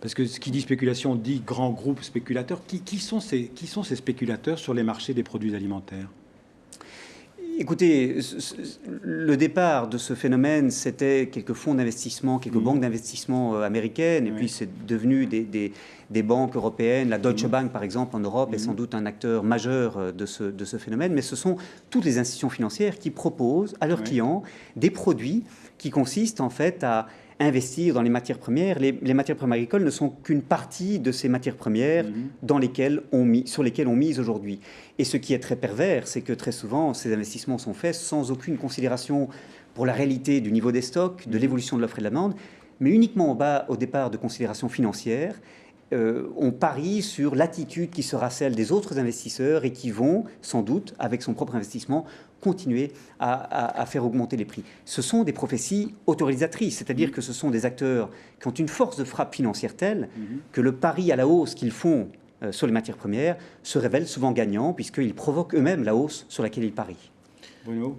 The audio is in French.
Parce que ce qui dit spéculation dit grands groupes spéculateurs. Qui sont ces spéculateurs sur les marchés des produits alimentaires? Écoutez, le départ de ce phénomène, c'était quelques fonds d'investissement, quelques banques d'investissement américaines, et puis c'est devenu des banques européennes. La Deutsche Bank, par exemple, en Europe, est sans doute un acteur majeur de ce phénomène, mais ce sont toutes les institutions financières qui proposent à leurs clients des produits qui consistent en fait à investir dans les matières premières. Les matières premières agricoles ne sont qu'une partie de ces matières premières sur lesquelles on mise aujourd'hui. Et ce qui est très pervers, c'est que très souvent, ces investissements sont faits sans aucune considération pour la réalité du niveau des stocks, de l'évolution de l'offre et de la demande, mais uniquement au départ de considérations financières. On parie sur l'attitude qui sera celle des autres investisseurs et qui vont, sans doute, avec son propre investissement, continuer à faire augmenter les prix. Ce sont des prophéties autorisatrices, c'est-à-dire que ce sont des acteurs qui ont une force de frappe financière telle que le pari à la hausse qu'ils font sur les matières premières se révèle souvent gagnant, puisqu'ils provoquent eux-mêmes la hausse sur laquelle ils parient. Bruno.